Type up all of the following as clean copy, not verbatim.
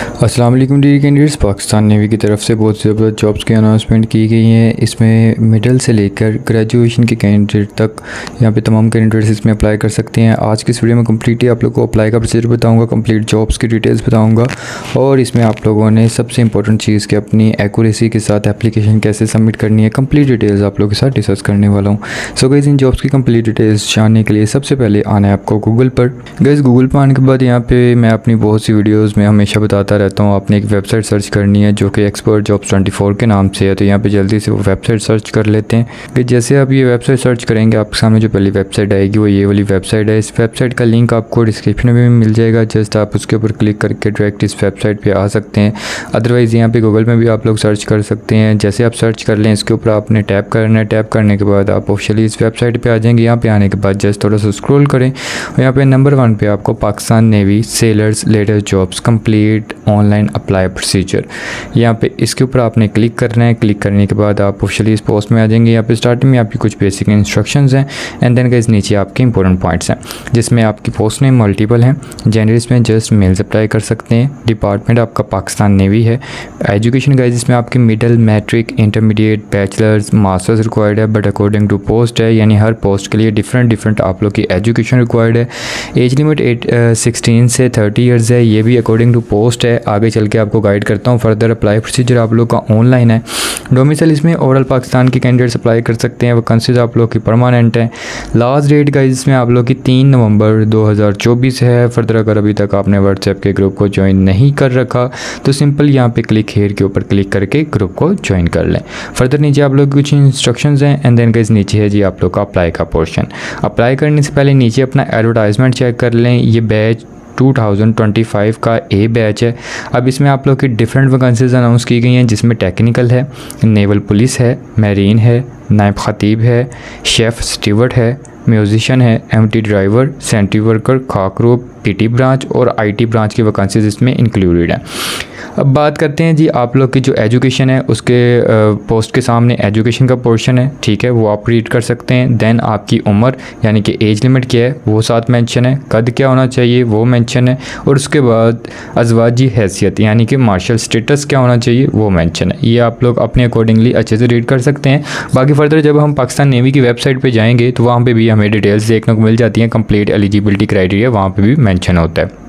अस्सलाम वालेकुम dear candidates. Pakistan navy की तरफ से बहुत ज़बरदस्त जॉब्स की अनाउंसमेंट की गई हैं। इसमें मिडिल से लेकर ग्रेजुएशन के कैंडिडेट तक यहाँ पे तमाम कैंडिडेट्स इसमें अप्लाई कर सकते हैं। आज की इस वीडियो में कम्प्लीटली आप लोग को अप्लाई का प्रोसीजर बताऊंगा, कंप्लीट जॉब्स की डिटेल्स बताऊंगा और इसमें आप लोगों ने सबसे इंपॉर्टेंट चीज़ कि अपनी एक्यूरेसी के साथ एप्लीकेशन कैसे सबमिट करनी है, कंप्लीट डिटेल्स आप लोगों के साथ डिस्कस करने वाला हूँ। सो गाइस, इन जॉब्स की कंप्लीट डिटेल्स जानने के लिए सबसे पहले आना है आपको गूगल पर। गाइस, गूगल पर आने के बाद यहाँ पे मैं अपनी बहुत सी वीडियोज़ में हमेशा बताता रहता हूँ, आपने एक वेबसाइट सर्च करनी है जो कि एक्सपर्ट जॉब्स 24 के नाम से है। तो यहाँ पे जल्दी से वो वेबसाइट सर्च कर लेते हैं कि जैसे आप ये वेबसाइट सर्च करेंगे आपके सामने जो पहली वेबसाइट आएगी वो ये वाली वेबसाइट है। इस वेबसाइट का लिंक आपको डिस्क्रिप्शन में भी मिल जाएगा, जस्ट आप उसके ऊपर क्लिक करके डायरेक्ट इस वेबसाइट पर आ सकते हैं। अदरवाइज़ यहाँ पे गूगल में भी आप लोग सर्च कर सकते हैं। जैसे आप सर्च कर लें इसके ऊपर आपने टैप करना है, टैप करने के बाद आप ऑफिशियली इस वेबसाइट पर आ जाएंगे। यहाँ पे आने के बाद जस्ट थोड़ा सा स्क्रॉल करें और यहाँ पे नंबर 1 पे आपको Pakistan navy sellers latest jobs complete online apply procedure, यहाँ पे इसके ऊपर आपने क्लिक करना है। क्लिक करने के बाद आप ऑफिशियली इस पोस्ट में आ जाएंगे। यहाँ पे स्टार्टिंग में आपकी कुछ बेसिक इंस्ट्रक्शंस हैं एंड देन गाइस नीचे आपके इंपॉर्टेंट पॉइंट्स हैं जिसमें आपकी पोस्ट नेम मल्टीपल हैं, जेंडर इसमें जस्ट मेल्स अप्लाई कर सकते हैं, डिपार्टमेंट आपका पाकिस्तान नेवी है, एजुकेशन गाइस इसमें आपकी middle, matric, intermediate, bachelors, masters required है बट अकॉर्डिंग टू पोस्ट है, यानी हर पोस्ट के लिए डिफरेंट आप लोग की एजुकेशन रिक्वायर्ड है। एज लिमिट 16 से 30 ईयर्स है, ये भी अकॉर्डिंग टू पोस्ट है। आगे चल के आपको गाइड करता हूँ। फर्दर अप्लाई प्रोसीजर आप लोग का ऑनलाइन है। डोमिसाइल इसमें ओवरऑल पाकिस्तान की कैंडिडेट्स अप्लाई कर सकते हैं। वैकेंसीज आप लोग की परमानेंट है। लास्ट डेट गाइस इसमें आप लोग की 3 नवंबर 2024 है। फर्दर अगर अभी तक आपने व्हाट्सएप के ग्रुप को ज्वाइन नहीं कर रखा तो सिंपल यहाँ पे क्लिक हेयर के ऊपर क्लिक करके ग्रुप को ज्वाइन कर लें। फर्दर नीचे आप लोग कुछ इंस्ट्रक्शंस हैं एंड देन गाइस नीचे है जी आप लोग का अप्लाई का पोर्शन। अप्लाई करने से पहले नीचे अपना एडवर्टाइजमेंट चेक कर लें। ये बैच 2025 का ए बैच है। अब इसमें आप लोग की डिफरेंट वैकेंसीज अनाउंस की गई हैं जिसमें टेक्निकल है, नेवल पुलिस है, मैरीन है, नायब खतीब है, शेफ़ स्टीवर्ड है, म्यूजिशियन है, एमटी ड्राइवर, सेंट्री वर्कर, खाकरू, पीटी ब्रांच और आईटी ब्रांच की वैकेंसीज इसमें इंक्लूडेड हैं। अब बात करते हैं जी आप लोग की जो एजुकेशन है उसके पोस्ट के सामने एजुकेशन का पोर्शन है, ठीक है, वो आप रीड कर सकते हैं। देन आपकी उम्र यानी कि एज लिमिट क्या है वो साथ मेंशन है, कद क्या होना चाहिए वो मेंशन है और उसके बाद अज़वाजी हैसियत यानी कि मार्शल स्टेटस क्या होना चाहिए वो मेंशन है। ये आप लोग अपने अकॉर्डिंगली अच्छे से रीड कर सकते हैं। बाकी फर्दर जब हम पाकिस्तान नेवी की वेबसाइट पर जाएंगे तो वहाँ पर भी हमें डिटेल्स देखने को मिल जाती हैं। कंप्लीट एलिजिबिलिटी क्राइटेरिया वहाँ पर भी मेंशन होता है।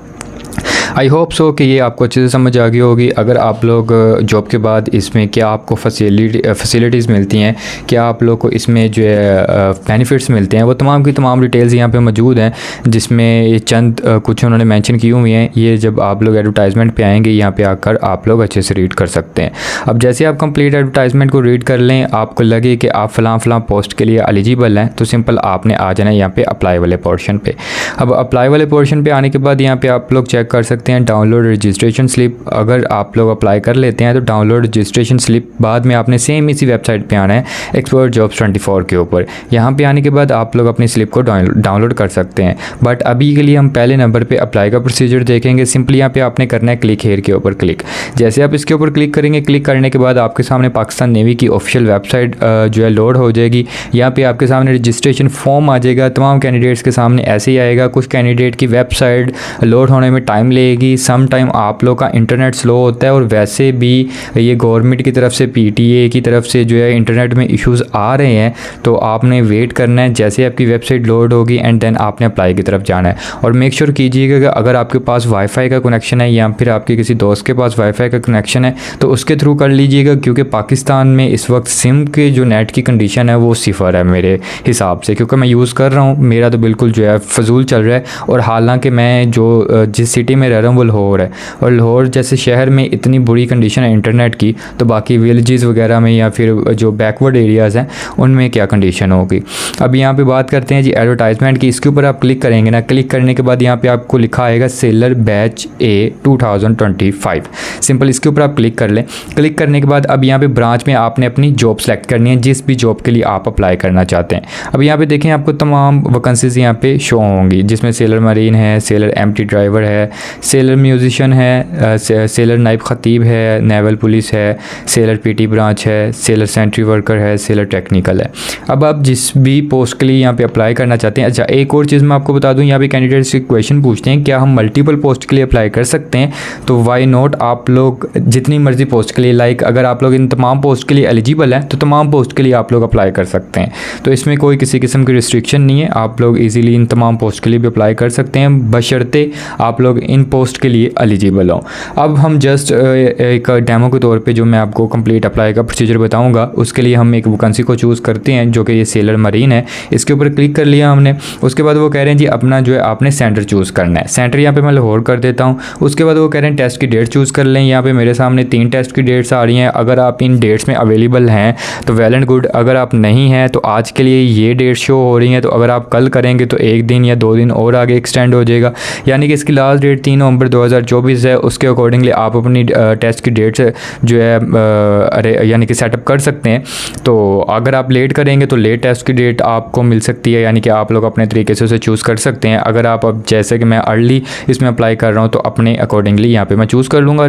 आई होप सो कि ये आपको अच्छे से समझ आ गई होगी। अगर आप लोग जॉब के बाद इसमें क्या आपको फैसिलिटीज़ मिलती हैं, क्या आप लोग को इसमें जो है बेनिफिट्स मिलते हैं, वो तमाम की तमाम डिटेल्स यहाँ पे मौजूद हैं जिसमें ये चंद कुछ उन्होंने मेंशन की हुई हैं। ये जब आप लोग एडवर्टाइजमेंट पे आएंगे यहाँ पे आकर आप लोग अच्छे से रीड कर सकते हैं। अब जैसे आप कंप्लीट एडवर्टाइजमेंट को रीड कर लें, आपको लगे कि आप फ़लाँ पोस्ट के लिए एलिजिबल हैं तो सिंपल आपने आ जाना है यहाँ पर अप्लाई वाले पोर्शन पर। अब अप्लाई वाले पोर्शन पर आने के बाद यहाँ पर आप लोग चेक कर सकते हैं डाउनलोड रजिस्ट्रेशन स्लिप। अगर आप लोग अप्लाई कर लेते हैं तो डाउनलोड रजिस्ट्रेशन स्लिप बाद में आपने सेम इसी वेबसाइट पे आना है एक्सपर्ट जॉब्स 24 के ऊपर। यहाँ पे आने के बाद आप लोग अपनी स्लिप को डाउनलोड कर सकते हैं। बट अभी के लिए हम पहले नंबर पे अप्लाई का प्रोसीजर देखेंगे। सिंपली यहाँ पे आपने करना है क्लिक हेयर के ऊपर क्लिक। जैसे आप इसके ऊपर क्लिक करेंगे, क्लिक करने के बाद आपके सामने पाकिस्तान नेवी की ऑफिशियल वेबसाइट जो है लोड हो जाएगी। यहाँ पे आपके सामने रजिस्ट्रेशन फॉर्म आ जाएगा। तमाम कैंडिडेट्स के सामने ऐसे ही आएगा। कुछ कैंडिडेट की वेबसाइट लोड होने में टाइम लगेगी, सम टाइम आप लोग का इंटरनेट स्लो होता है और वैसे भी ये गवर्नमेंट की तरफ से पीटीए की तरफ से जो है इंटरनेट में इश्यूज़ आ रहे हैं तो आपने वेट करना है। जैसे आपकी वेबसाइट लोड होगी एंड देन आपने अप्लाई की तरफ जाना है और मेक श्योर कीजिएगा कि अगर आपके पास वाईफाई का कनेक्शन है या फिर आपके किसी दोस्त के पास वाईफाई का कनेक्शन है तो उसके थ्रू कर लीजिएगा, क्योंकि पाकिस्तान में इस वक्त सिम के जो नेट की कंडीशन है वो 0 है मेरे हिसाब से, क्योंकि मैं यूज़ कर रहा हूँ। मेरा तो बिल्कुल जो है फजूल चल रहा है और हालांकि मैं जो जिस सिटी में रह रहा हूँ वो लाहौर है और लाहौर जैसे शहर में इतनी बुरी कंडीशन है इंटरनेट की, तो बाकी विलेजेस वगैरह में या फिर जो बैकवर्ड एरियाज़ हैं उनमें क्या कंडीशन होगी। अब यहाँ पे बात करते हैं जी एडवर्टाइजमेंट की। इसके ऊपर आप क्लिक करेंगे ना, क्लिक करने के बाद यहाँ पे आपको लिखा आएगा सेलर बैच ए 2025। सिंपल इसके ऊपर आप क्लिक कर लें। क्लिक करने के बाद अब यहाँ पे ब्रांच में आपने अपनी जॉब सेलेक्ट करनी है, जिस भी जॉब के लिए आप अप्लाई करना चाहते हैं। अब यहाँ पे देखें आपको तमाम वैकेंसीज यहाँ पे शो होंगी जिसमें सेलर मरीन है, सेलर एमटी ड्राइवर है, सेलर म्यूजिशियन है, सेलर नाइब ख़तीब है, नेवल पुलिस है, सेलर पीटी ब्रांच है, सेलर सेंट्री वर्कर है, सेलर टेक्निकल है। अब आप जिस भी पोस्ट के लिए यहाँ पे अप्लाई करना चाहते हैं। अच्छा, एक और चीज़ मैं आपको बता दूँ, यहाँ पे कैंडिडेट से क्वेश्चन पूछते हैं क्या हम मल्टीपल पोस्ट के लिए अप्लाई कर सकते हैं, तो वाई नॉट, आप लोग जितनी मर्जी पोस्ट के लिए, लाइक अगर आप लोग इन तमाम पोस्ट के लिए एलिजिबल हैं तो तमाम पोस्ट के लिए आप लोग अप्लाई कर सकते हैं। तो इसमें कोई किसी किस्म की रिस्ट्रिक्शन नहीं है, आप लोग ईजिली इन तमाम पोस्ट के लिए भी अप्लाई कर सकते हैं बशर्ते आप लोग इन पोस्ट के लिए एलिजिबल हो। अब हम जस्ट एक डेमो के तौर पे जो मैं आपको कंप्लीट अप्लाई का प्रोसीजर बताऊंगा, उसके लिए हम एक वैकेंसी को चूज़ करते हैं जो कि ये सेलर मरीन है। इसके ऊपर क्लिक कर लिया हमने। उसके बाद वो कह रहे हैं जी अपना जो है आपने सेंटर चूज़ करना है। सेंटर यहाँ पे मैं लाहौर कर देता हूँ। उसके बाद वो कह रहे हैं टेस्ट की डेट चूज़ कर लें। यहाँ पे मेरे सामने 3 टेस्ट की डेट्स आ रही हैं। अगर आप इन डेट्स में अवेलेबल हैं तो वेल एंड गुड, अगर आप नहीं हैं तो आज के लिए ये डेट शो हो रही हैं, तो अगर आप कल करेंगे तो 1 दिन या 2 दिन और आगे एक्सटेंड हो जाएगा, यानी कि इसकी लास्ट डेट 3 नवंबर 2024 है। उसके अकॉर्डिंगली आप अपनी टेस्ट की डेट जो है यानी कि सेटअप कर सकते हैं। तो अगर आप लेट करेंगे तो लेट टेस्ट की डेट आपको मिल सकती है, यानी कि आप लोग अपने तरीके से उसे चूज़ कर सकते हैं। अगर आप अब जैसे कि मैं अर्ली इसमें अप्लाई कर रहा हूँ तो अपने अकॉर्डिंगली यहाँ पे मैं चूज़ कर लूँगा।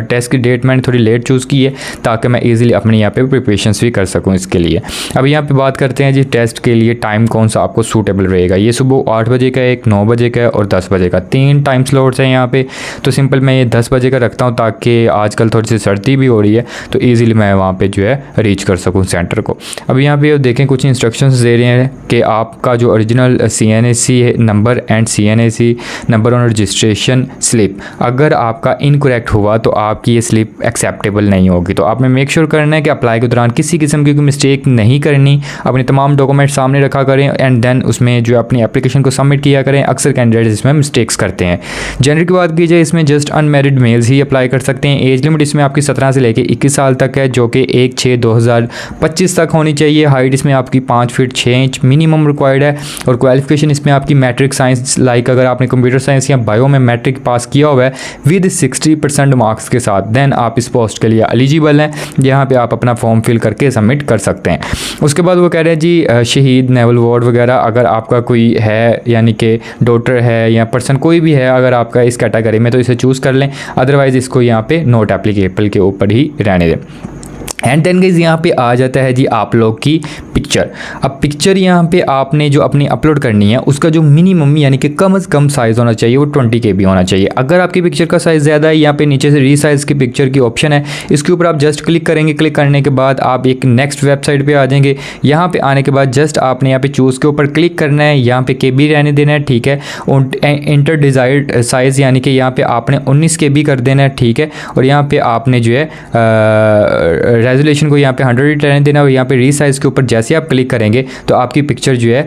टेस्ट की डेट मैंने थोड़ी लेट चूज़ की है ताकि मैं ईजिली अपने यहाँ पे प्रिपरेशंस भी कर सकूँ इसके लिए। अब यहाँ पे बात करते हैं जी टेस्ट के लिए टाइम कौन सा आपको सूटेबल रहेगा। ये सुबह 8 बजे का है, एक 9 बजे का है और 10 बजे का, 3 टाइम स्लॉट्स हैं यहाँ पे। तो सिंपल मैं ये 10 बजे का रखता हूँ ताकि आजकल थोड़ी सी सर्दी भी हो रही है तो ईजिली मैं वहाँ पे जो है रीच कर सकूँ सेंटर को। अब यहाँ पे देखें कुछ इंस्ट्रक्शंस दे रहे हैं कि आपका जो original CNAC number and CNAC number on registration slip, अगर आपका इनकरेक्ट हुआ तो आपकी ये स्लिप एक्सेप्टेबल नहीं होगी। तो आपने मेक श्योर करना है कि अप्लाई के दौरान किसी किस्म की कोई मिस्टेक नहीं करनी, अपने तमाम डॉक्यूमेंट सामने रखा करें एंड देन उसमें जो अपनी एप्लीकेशन को सबमिट किया करें। अक्सर कैंडिडेट्स इसमें मिस्टेक्स करते हैं। जेंडर की बात की जाए, इसमें जस्ट अनमैरिड मेल्स ही अप्लाई कर सकते हैं। एज लिमिट इसमें आपकी 17 से लेकर 21 साल तक है, जो कि 1/6/2025 तक होनी चाहिए। हाइट इसमें आपकी 5 फीट 6 इंच मिनिमम रिक्वायर्ड है और क्वालिफिकेशन इसमें आपकी मैट्रिक साइंस, लाइक अगर आपने कंप्यूटर साइंस या बायो में मैट्रिक पास किया हुआ है विद 60% मार्क्स के साथ, देन आप इस पोस्ट के लिए एलिजिबल हैं। यहाँ पे आप अपना फॉर्म फिल करके सबमिट कर सकते हैं। उसके बाद वो कह रहे हैं जी शहीद, नेवल वार्ड वगैरह अगर आपका कोई है, यानी कि डॉक्टर है या पर्सन कोई भी है अगर आपका इस कैटेगरी में, तो इसे चूज़ कर लें, अदरवाइज़ इसको यहाँ पे नॉट एप्लीकेबल के ऊपर ही रहने दें। एंड देन गाइस यहाँ पे आ जाता है जी आप लोग की पिक्चर। अब पिक्चर यहाँ पे आपने जो अपनी अपलोड करनी है उसका जो मिनिमम यानी कि कम से कम साइज़ होना चाहिए वो 20 KB होना चाहिए। अगर आपकी पिक्चर का साइज़ ज़्यादा है, यहाँ पे नीचे से रीसाइज़ की पिक्चर की ऑप्शन है, इसके ऊपर आप जस्ट क्लिक करेंगे। क्लिक करने के बाद आप एक नेक्स्ट वेबसाइट पर आ जाएंगे। यहाँ पर आने के बाद जस्ट आपने यहाँ पे चूज़ के ऊपर क्लिक करना है, यहाँ पे KB रहने देना है, ठीक है। इंटर डिज़ायर्ड साइज़ यानी कि यहाँ पे आपने 19 KB कर देना है, ठीक है। और यहाँ पे आपने जो है रेजोल्यूशन को यहाँ पे 100 रहने देना और यहाँ पे रीसाइज़ के ऊपर जैसे आप क्लिक करेंगे तो आपकी पिक्चर जो है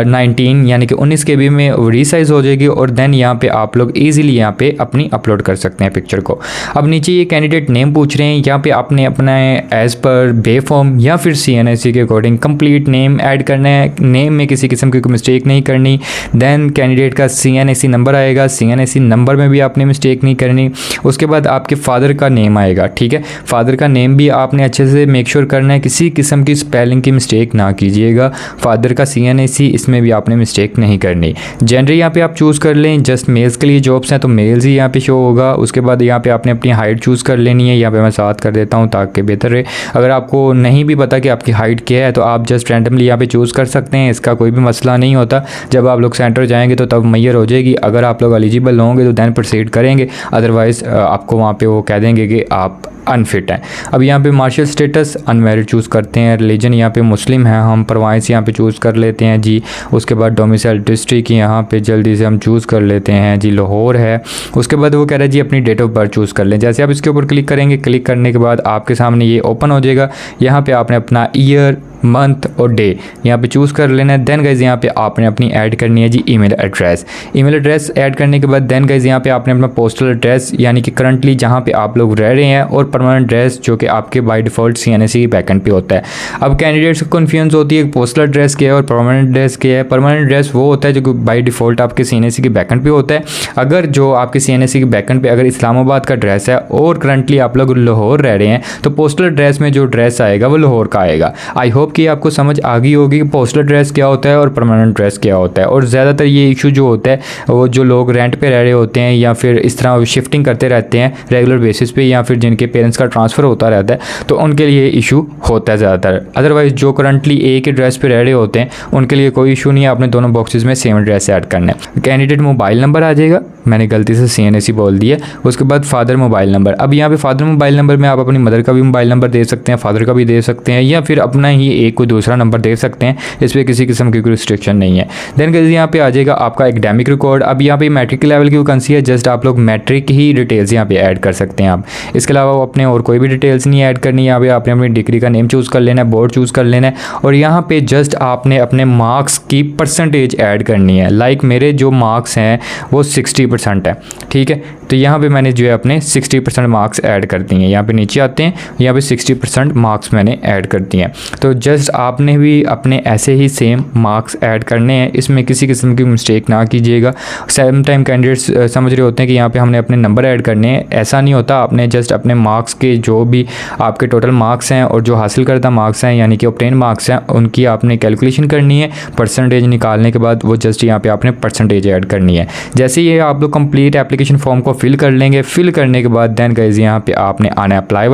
19 यानी कि 19 KB में रीसाइज़ हो जाएगी और देन यहाँ पे आप लोग इजीली यहाँ पे अपनी अपलोड कर सकते हैं पिक्चर को। अब नीचे ये कैंडिडेट नेम पूछ रहे हैं, यहाँ पे आपने अपना एज़ पर बे फॉर्म या फिर CNAC के अकॉर्डिंग कंप्लीट नेम ऐड करना है। नेम में किसी किस्म की कोई मिस्टेक नहीं करनी। देन कैंडिडेट का CNAC नंबर आएगा, CNAC नंबर में भी आपने मिस्टेक नहीं करनी। उसके बाद आपके फादर का नेम आएगा, ठीक है। फादर का नेम भी आपने अच्छे से मेक श्योर करना है, किसी किस्म की स्पेलिंग की मिस्टेक ना कीजिएगा। फादर का CNAC इसमें भी आपने मिस्टेक नहीं करनी। जेंडर यहाँ पे आप चूज़ कर लें, जस्ट मेल्स के लिए जॉब्स हैं तो मेल्स ही यहाँ पे शो होगा। उसके बाद यहाँ पे आपने अपनी हाइट चूज़ कर लेनी है, यहाँ पे मैं 7 कर देता हूँ ताकि बेहतर रहे। अगर आपको नहीं भी पता कि आपकी हाइट क्या है तो आप जस्ट रैंडमली यहाँ पे चूज़ कर सकते हैं, इसका कोई भी मसला नहीं होता। जब आप लोग सेंटर जाएंगे तो तब मैयर हो जाएगी। अगर आप लोग एलिजिबल होंगे तो दैन प्रोसीड करेंगे, अदरवाइज़ आपको वहाँ पे वो कह देंगे कि आप अनफिट हैं। अब यहाँ पे मार्शल स्टेटस अनमैरिड चूज़ करते हैं। रिलीजन यहाँ पे मुस्लिम है, हम परवाइस यहाँ पे चूज़ कर लेते हैं जी। उसके बाद डोमिसाइल डिस्ट्रिक्ट यहाँ पे जल्दी से हम चूज़ कर लेते हैं जी, लाहौर है। उसके बाद वो कह रहा है जी अपनी डेट ऑफ बर्थ चूज़ कर लें। जैसे आप इसके ऊपर क्लिक करेंगे, क्लिक करने के बाद आपके सामने ये ओपन हो जाएगा। यहाँ पे आपने अपना ईयर, मंथ और डे यहाँ पे चूज़ कर लेना है। देन गाइज यहाँ पे आपने अपनी ऐड करनी है जी email address. Email address add करने के बाद देन गाइज यहाँ पे आपने अपना पोस्टल एड्रेस यानी कि करंटली जहाँ पे आप लोग रह रहे हैं और परमानेंट एड्रेस जो कि आपके बाय डिफ़ॉल्ट CNAC की बैकेंड पे होता है। अब कैंडिडेट्स को कन्फ्यूज़ होती है पोस्टल एड्रेस क्या है और परमानेंट एड्रेस क्या है। परमानेंट एड्रेस वो होता है जो कि बाय डिफ़ॉल्ट आपके CNAC की बैकेंड पे होता है। अगर जो आपके CNAC की बैकेंड पे अगर इस्लामाबाद का एड्रेस है और करंटली आप लोग लाहौर रह रहे हैं तो पोस्टल एड्रेस में जो एड्रेस आएगा वो लाहौर का आएगा। आई होप होप कि आपको समझ आ गई होगी कि पोस्टल ड्रेस क्या होता है और परमानेंट ड्रेस क्या होता है। और ज़्यादातर ये इशू जो होता है वो जो लोग रेंट पे रह रहे होते हैं या फिर इस तरह शिफ्टिंग करते रहते हैं रेगुलर बेसिस पे, या फिर जिनके पेरेंट्स का ट्रांसफ़र होता रहता है, तो उनके लिए इशू होता है ज़्यादातर। अदरवाइज़ जो करंटली एक ही ड्रेस पे रह रहे होते हैं उनके लिए कोई इशू नहीं है, आपने दोनों बॉक्सेस में सेम ड्रेस ऐड करना है। कैंडिडेट मोबाइल नंबर आ जाएगा, मैंने गलती से CNSE बोल दिया। उसके बाद फादर मोबाइल नंबर। अब यहाँ पे फादर मोबाइल नंबर में आप अपनी मदर का भी मोबाइल नंबर दे सकते हैं, फादर का भी दे सकते हैं, या फिर अपना ही एक कोई दूसरा नंबर दे सकते हैं। इस पर किसी किस्म की कोई रिस्ट्रिक्शन नहीं है। देन गाइस यहाँ पे आ जाएगा आपका एकेडमिक रिकॉर्ड। अब यहाँ पे मैट्रिक लेवल की वैकेंसी है, जस्ट आप लोग मैट्रिक ही डिटेल्स यहाँ पे ऐड कर सकते हैं आप। इसके अलावा अपने और कोई भी डिटेल्स नहीं ऐड करनी है। यहाँ पे आपने अपनी डिग्री का नेम चूज़ कर लेना है, बोर्ड चूज़ कर लेना है, और यहाँ पे जस्ट आपने अपने मार्क्स की परसेंटेज ऐड करनी है। लाइक मेरे जो मार्क्स हैं वो 60% है, ठीक है। तो यहाँ पे मैंने जो है अपने 60% मार्क्स ऐड कर दिए हैं। यहाँ पे नीचे आते हैं, यहाँ पे 60% मार्क्स मैंने ऐड कर दिए हैं। तो जस्ट आपने भी अपने ऐसे ही सेम मार्क्स ऐड करने हैं, इसमें किसी किस्म की मिस्टेक ना कीजिएगा। सेम टाइम कैंडिडेट्स समझ रहे होते हैं कि यहाँ पे हमने अपने नंबर ऐड करने हैं, ऐसा नहीं होता। आपने जस्ट अपने मार्क्स के जो भी आपके टोटल मार्क्स हैं और जो हासिल करता मार्क्स हैं यानी कि ऑब्टेन मार्क्स हैं, उनकी आपने कैलकुलेशन करनी है। परसेंटेज निकालने के बाद वो जस्ट यहाँ पे आपने परसेंटेज ऐड करनी है। जैसे ये आप लोग कंप्लीट एप्लीकेशन फॉर्म को फिल कर लेंगे, फिल करने के बाद देन गाइस यहाँ पे आपने आना है अप्लाई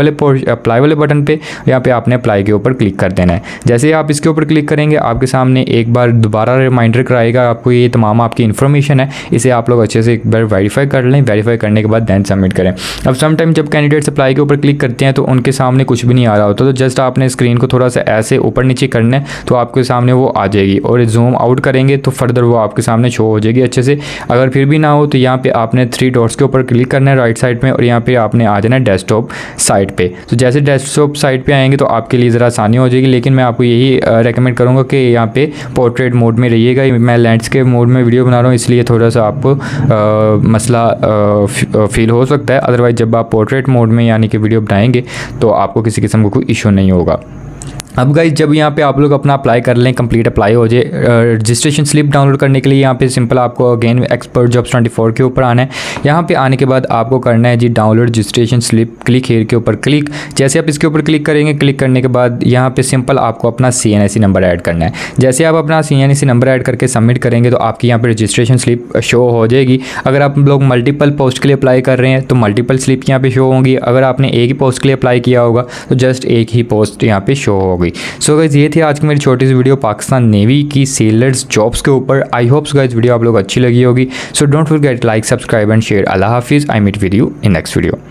वाले बटन पे। यहाँ पे आपने अप्लाई के ऊपर क्लिक कर देना है। जैसे ही आप इसके ऊपर क्लिक करेंगे आपके सामने एक बार दोबारा रिमाइंडर कराएगा आपको, ये तमाम आपकी इन्फॉर्मेशन है, इसे आप लोग अच्छे से एक बार वेरीफाई कर लें। वेरीफाई करने के बाद देन सबमिट करें। अब सम टाइम जब कैंडिडेट्स अप्लाई के ऊपर क्लिक करते हैं तो उनके सामने कुछ भी नहीं आ रहा होता, तो जस्ट आपने स्क्रीन को थोड़ा सा ऐसे ऊपर नीचे करना है, तो आपके सामने वो आ जाएगी, और जूम आउट करेंगे तो फर्दर वो आपके सामने शो हो जाएगी अच्छे से। अगर फिर भी ना हो तो यहाँ पे आपने 3 डॉट्स के ऊपर क्लिक करना है राइट साइड में, और यहाँ पे आपने आ जाना है डेस्कटॉप साइट पे। तो जैसे डेस्कटॉप साइट पे आएंगे तो आपके लिए ज़रा आसानी हो जाएगी, लेकिन मैं आपको यही रेकमेंड करूँगा कि यहाँ पे पोर्ट्रेट मोड में रहिएगा। मैं लैंडस्केप मोड में वीडियो बना रहा हूँ, इसलिए थोड़ा सा आपको मसला फील हो सकता है। अदरवाइज़ जब आप पोर्ट्रेट मोड में यानी कि वीडियो बनाएंगे तो आपको किसी किस्म का कोई इशू नहीं होगा। अब गाइस जब यहाँ पे आप लोग अपना अप्लाई कर लें, कंप्लीट अप्लाई हो जाए, रजिस्ट्रेशन स्लिप डाउनलोड करने के लिए यहाँ पे सिंपल आपको अगेन एक्सपर्ट जॉब्स 24 के ऊपर आना है। यहाँ पे आने के बाद आपको करना है जी download registration slip, click here के ऊपर क्लिक। जैसे आप इसके ऊपर क्लिक करेंगे, क्लिक करने के बाद यहाँ पे सिंपल आपको अपना CNSE नंबर ऐड करना है। जैसे आप अपना CNSE नंबर ऐड करके सबमिट करेंगे तो आपकी यहाँ पे रजिस्ट्रेशन स्लिप शो हो जाएगी। अगर आप लोग मल्टीपल पोस्ट के लिए अप्लाई कर रहे हैं तो मल्टीपल स्लिप यहाँ पे शो होंगी। अगर आपने एक ही पोस्ट के लिए अप्लाई किया होगा तो जस्ट एक ही पोस्ट यहाँ पे शो होगी। सो गाइस ये थी आज की मेरी छोटी सी वीडियो पाकिस्तान नेवी की सेलर्स जॉब्स के ऊपर। आई होप्स गाइस वीडियो आप लोग अच्छी लगी होगी। So don't forget like, subscribe and share. अल्लाह हाफिज़। I meet with you in next video.